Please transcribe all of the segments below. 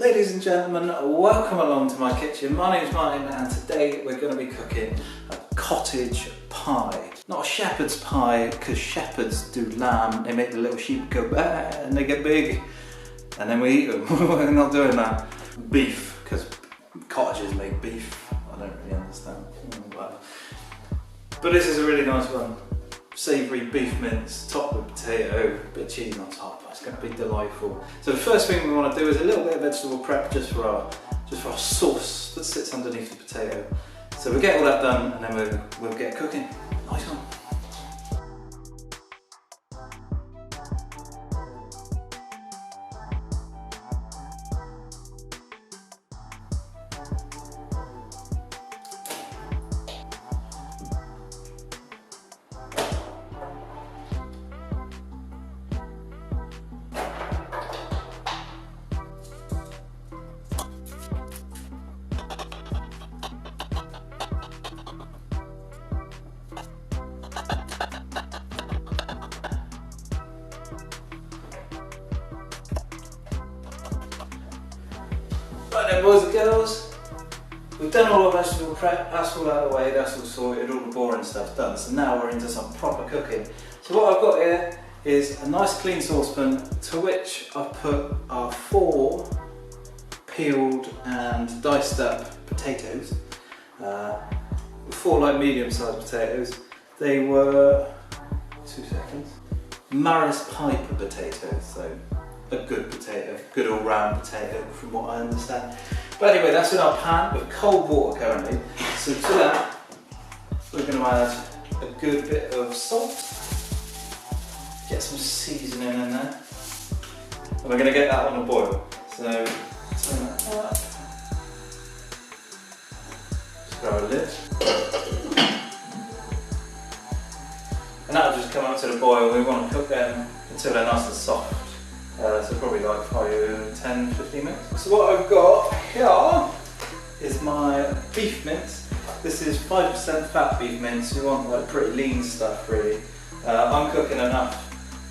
Ladies and gentlemen, welcome along to my kitchen. My name's Martin and today we're going to be cooking a cottage pie. Not a shepherd's pie, because shepherds do lamb. They make the little sheep go bah and they get big and then we eat them. We're not doing that. Beef, because cottages make beef. I don't really understand. But this is a really nice one. Savoury beef mince, topped with potato, bit of cheese on top. It's going to be delightful. So the first thing we want to do is a little bit of vegetable prep just for our sauce that sits underneath the potato. So we'll get all that done and then we'll get cooking. Nice one. Right then, boys and girls, we've done all our vegetable prep, that's all out of the way, that's all sorted, all the boring stuff done. So now we're into some proper cooking. So what I've got here is a nice clean saucepan to which I've put our 4 peeled and diced up potatoes. 4 like medium sized potatoes. They were, 2 seconds, Maris Piper potatoes, so a good potato, good all round potato from what I understand. But anyway, that's in our pan with cold water currently. So to that, we're going to add a good bit of salt, get some seasoning in there, and we're going to get that on a boil. So turn that up, just grab a lid, and that'll just come up to the boil. We want to cook them until they're nice and soft. So probably like 10-15 minutes. So what I've got here is my beef mince. This is 5% fat beef mince. You want like pretty lean stuff really. I'm cooking enough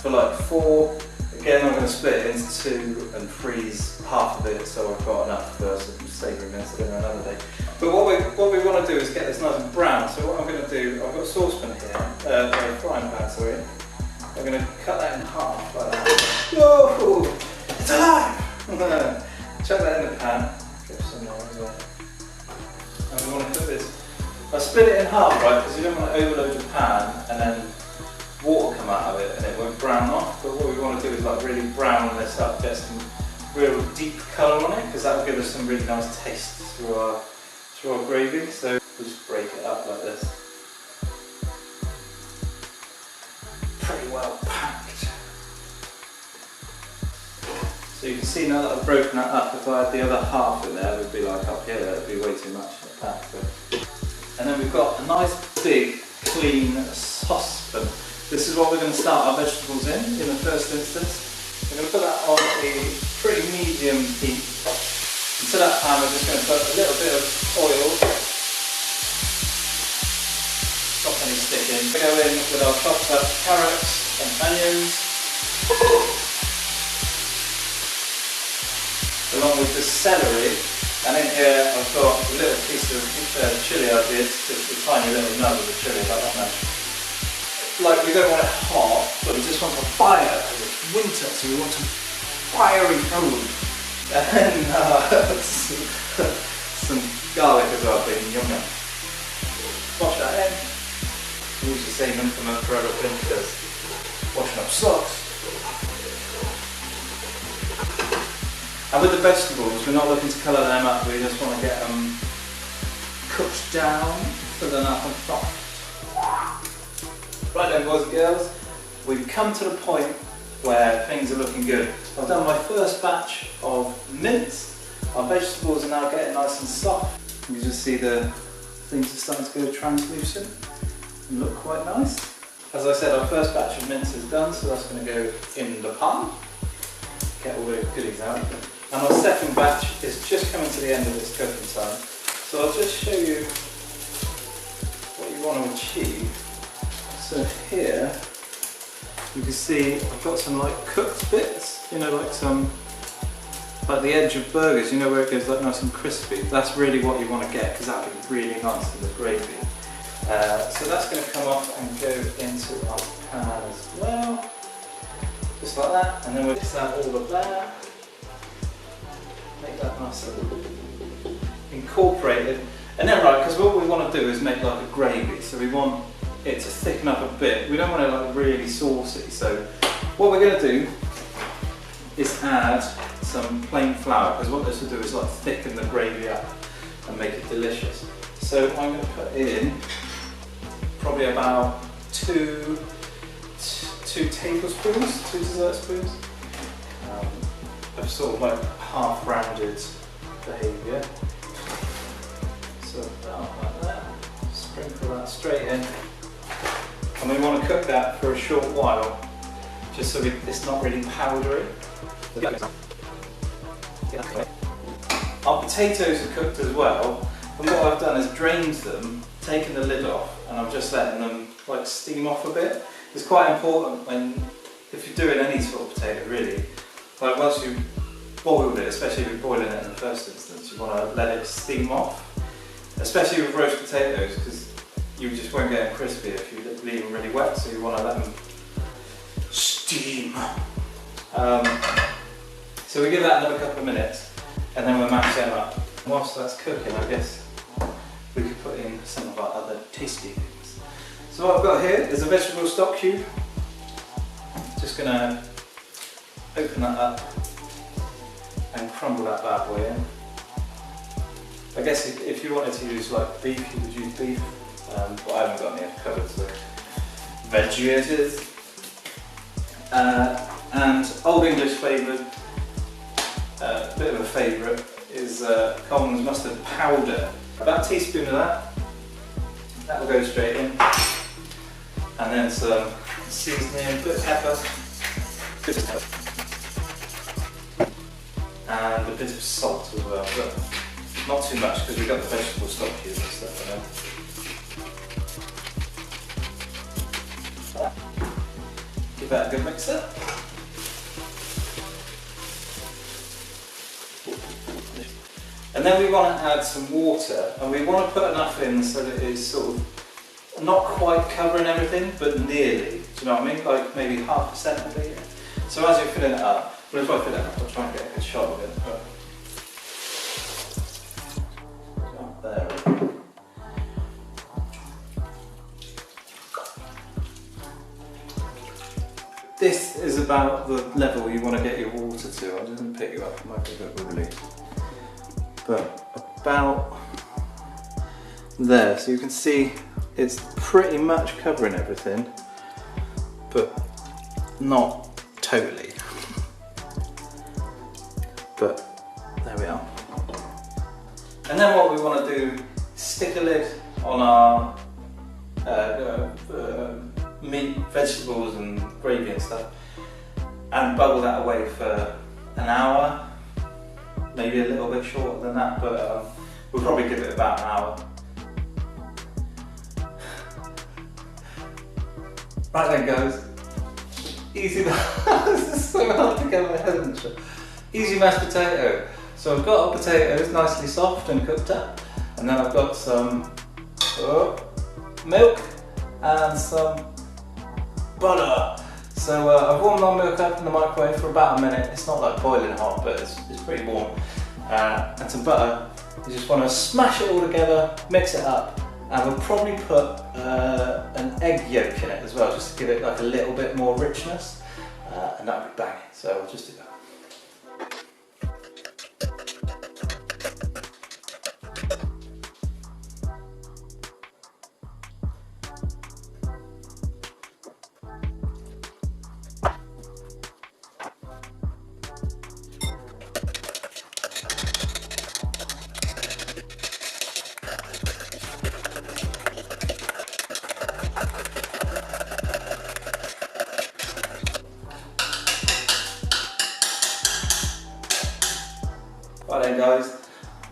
for like 4. Again, I'm going to split it into 2 and freeze half of it so I've got enough for some savoury mince for dinner another day. But what we want to do is get this nice and brown. So what I'm going to do, I've got a saucepan here, a frying pan, sorry. I'm going to cut that in half like that. Whoa! It's alive! Chuck that in the pan. Get some more as well. And we want to cook this. I split it in half, right? Because you don't want to overload your pan and then water come out of it and it won't brown off. But what we want to do is like really brown this up, get some real deep colour on it, because that will give us some really nice taste through our gravy. So we'll just break it up like this. Pretty well packed. So you can see now that I've broken that up, if I had the other half in there, it would be like up here, it would be way too much packed. And then we've got a nice big clean saucepan. This is what we're going to start our vegetables in the first instance. We're going to put that on a pretty medium heat. And to that pan we're just going to put a little bit of oil. Stop any sticking. We go in with our chopped up carrots and onions, along with the celery. And in here I've got a little piece of chilli I did, just a tiny little nub of the chilli, like that much. Like, we don't want it hot, but we just want a fire, because it's winter, so we want some fiery food. And some garlic as well, being yum yum. Wash that in. Use the same implement for everything, because washing up socks. And with the vegetables, we're not looking to colour them up, we just want to get them cooked down so they're nice and soft. Right then, boys and girls, we've come to the point where things are looking good. I've done my first batch of mince. Our vegetables are now getting nice and soft. You can just see the things are starting to go translucent and look quite nice. As I said, our first batch of mince is done, so that's going to go in the pan. Get all the goodies out. And our second batch is just coming to the end of its cooking time. So I'll just show you what you want to achieve. So here, you can see I've got some like cooked bits, you know, like some like the edge of burgers, you know, where it goes like nice and crispy. That's really what you want to get, because that'll be really nice in the gravy. So that's going to come off and go into our pan as well, just like that. And then we'll mix that all up there, make that nice and incorporated. And then, right, because what we want to do is make like a gravy, so we want it to thicken up a bit. We don't want it like really saucy. So what we're going to do is add some plain flour, because what this will do is like thicken the gravy up and make it delicious. So I'm going to put in probably about two tablespoons, 2 dessert spoons of sort of like half rounded behaviour. So about like that, sprinkle that straight in. And we want to cook that for a short while, just so it's not really powdery. Our potatoes are cooked as well, and what I've done is drained them, taken the lid off, and I'm just letting them like steam off a bit. It's quite important if you're doing any sort of potato really, like once you've boiled it, especially if you're boiling it in the first instance, you want to let it steam off, especially with roast potatoes, because you just won't get them crispy if you leave them really wet, so you want to let them steam. So we give that another couple of minutes, and then we'll mash them up. Whilst that's cooking, I guess we could put in some of our other tasty things. So what I've got here is a vegetable stock cube. Just going to open that up and crumble that bad boy in. I guess if you wanted to use like beef, you would use beef, but I haven't got any covered, so veggie it is. And Old English flavoured, a bit of a favourite, is Coleman's mustard powder. About a teaspoon of that. That will go straight in. And then some seasoning, a bit of pepper, and a bit of salt as well, but not too much because we've got the vegetable stock cubes and stuff in there. Give that a good mix up. And then we want to add some water, and we want to put enough in so that it's sort of not quite covering everything, but nearly. Do you know what I mean? Like maybe 0.5% of it. So as you're filling it up, well, if I fill it up, I'll try and get a good shot of it. There. This is about the level you want to get your water to. I didn't pick you up, it might be a bit wibbly. But about there, so you can see it's pretty much covering everything, but not totally. But there we are. And then what we want to do is stick a lid on our meat, vegetables and gravy and stuff, and bubble that away for an hour, maybe a little bit shorter than that, but we'll probably give it about an hour. Right then guys, easy, this is so hard to get my head into. Easy mashed potato. So I've got our potatoes nicely soft and cooked up, and then I've got some milk and some butter. So I've warmed my milk up in the microwave for about a minute. It's not like boiling hot, but it's pretty warm. And some butter. You just want to smash it all together, mix it up, and we'll probably put an egg yolk in it as well, just to give it like a little bit more richness, and that'll be banging. So we'll just do that. Right then guys,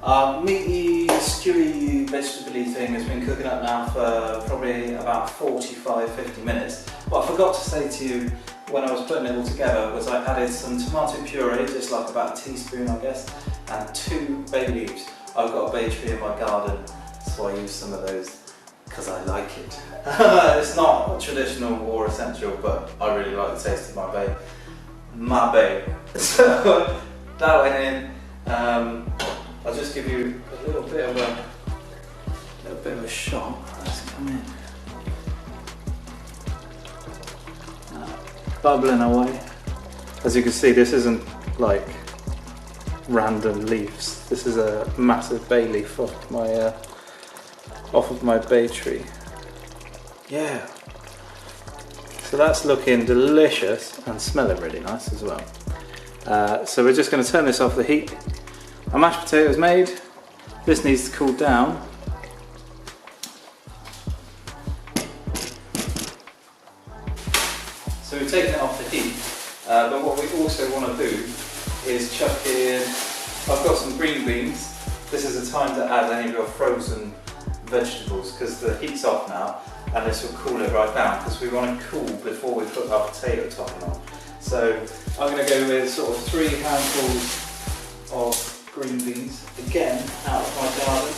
our meaty, stewy, vegetable-y thing has been cooking up now for probably about 45-50 minutes. What I forgot to say to you when I was putting it all together was I added some tomato puree, just like about a teaspoon I guess, and 2 bay leaves. I've got a bay tree in my garden, so I use some of those because I like it. It's not traditional or essential, but I really like the taste of my bay. My bay. So that went in. I'll just give you a little bit of a shot. Let's come in. Bubbling away. As you can see, this isn't like random leaves. This is a massive bay leaf off of my bay tree. Yeah. So that's looking delicious and smelling really nice as well. So we're just going to turn this off the heat. Our mashed potatoes made. This needs to cool down. So we've taken it off the heat, but what we also want to do is chuck in, I've got some green beans. This is the time to add any of your frozen vegetables because the heat's off now and this will cool it right down because we want it cool before we put our potato topping on. So I'm going to go with sort of 3 handfuls of green beans, again out of my garden.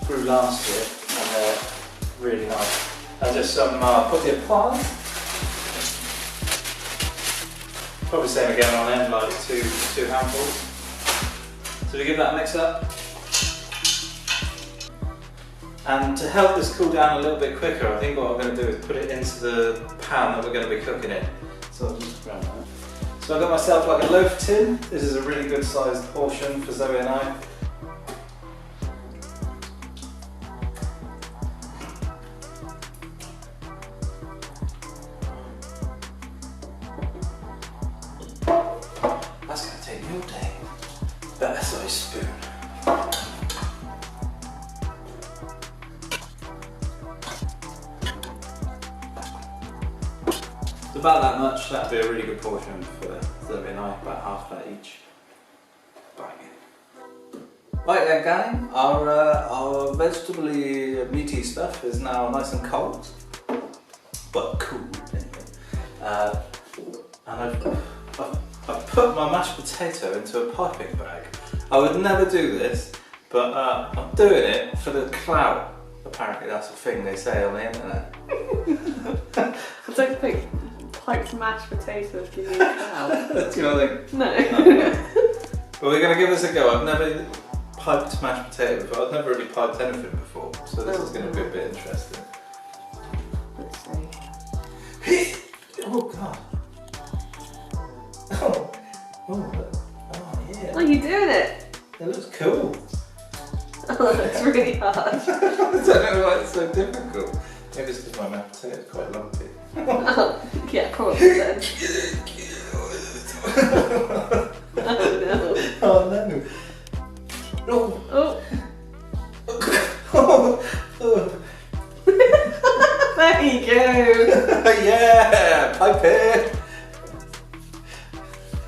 Grew last year and they're really nice. And just some Cottage Pie. Probably same again on end, like two handfuls. So we give that a mix up. And to help this cool down a little bit quicker, I think what I'm going to do is put it into the pan that we're going to be cooking in. So I'll just grab that. So I've got myself like a loaf tin. This is a really good sized portion for Zoe and I. That's going to take me all day. Better size spoon. So about that much, that'd be a really good portion for Zoe and I, about half that each. Bang. Right then gang, our vegetably meaty stuff is now nice and cold, but cool anyway. And I've put my mashed potato into a piping bag. I would never do this, but I'm doing it for the clout. Apparently that's a thing they say on the internet. I don't think piped mashed potatoes give you a clout. Do you know what I think? No. But we're going to give this a go. I've never piped mashed potato before. I've never really piped anything before, so this is going to be a bit interesting. Let's see. Oh god. Oh yeah. Oh, you're doing it. It looks cool. Oh, that's really hard. I don't know why it's so difficult. Maybe it's because my mashed potato is quite lumpy. Oh, yeah, probably then. Oh no. Oh no. Oh. Oh. There you go. Yeah, pipe it.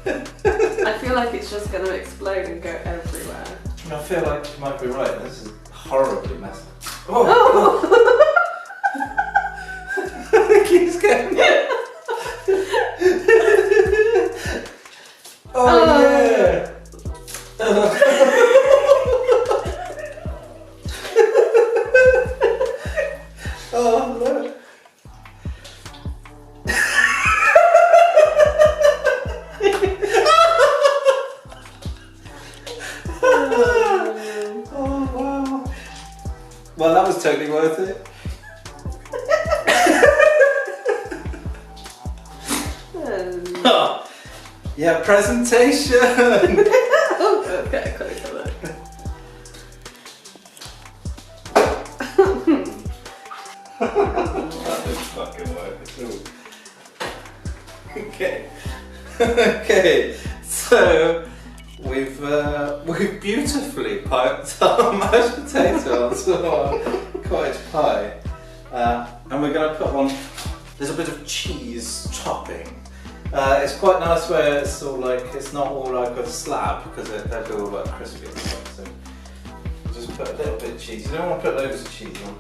I feel like it's just going to explode and go everywhere. I feel like you might be right. This is horribly messy. Oh. It keeps going. Oh yeah. Oh look. Oh wow. Well, that was totally worth it. Oh, yeah, presentation. Oh, okay, close look. That didn't fucking work at all. Okay. Okay. So we've beautifully piped our mashed potato onto our cottage pie, and we're going to put on a little bit of cheese topping. It's quite nice where it's all like, it's not all like a slab because they're all like crispy and stuff. So just put a little bit of cheese. You don't want to put loads of cheese on.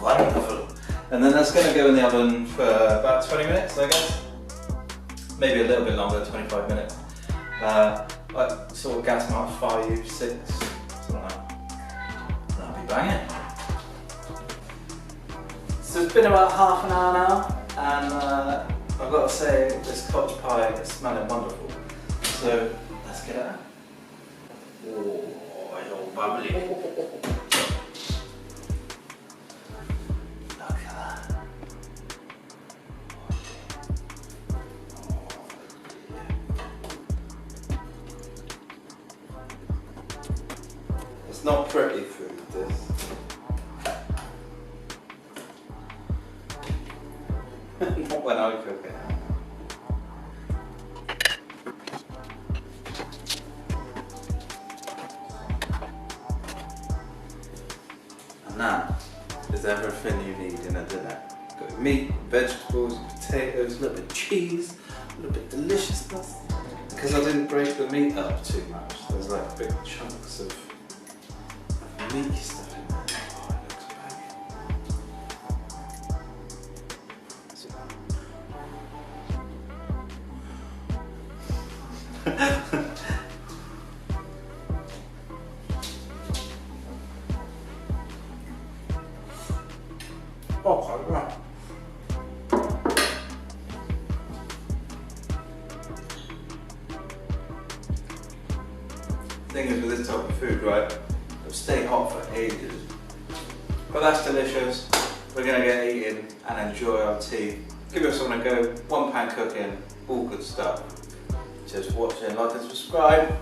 Wonderful. And then that's going to go in the oven for about 20 minutes, I guess. Maybe a little bit longer, 25 minutes. I sort of gas mark 5, 6, something like that. That'll be banging. So it's been about half an hour now, and I've got to say this cottage pie is smelling wonderful. So let's get it out. Oh, it's all bubbly. Look at that. It's not pretty food, this. Not when I cook it. And that is everything you need in a dinner. Got your meat, vegetables, potatoes, a little bit of cheese, a little bit of deliciousness. Because I didn't break the meat up too much, there's like big chunks of meaty stuff in there. Oh, it looks banging. Oh, quite right. The thing is with this type of food, right, it'll stay hot for ages. But that's delicious. We're going to get eating and enjoy our tea. Give us something to go, £1 cooking, all good stuff. Just watch it, like and subscribe.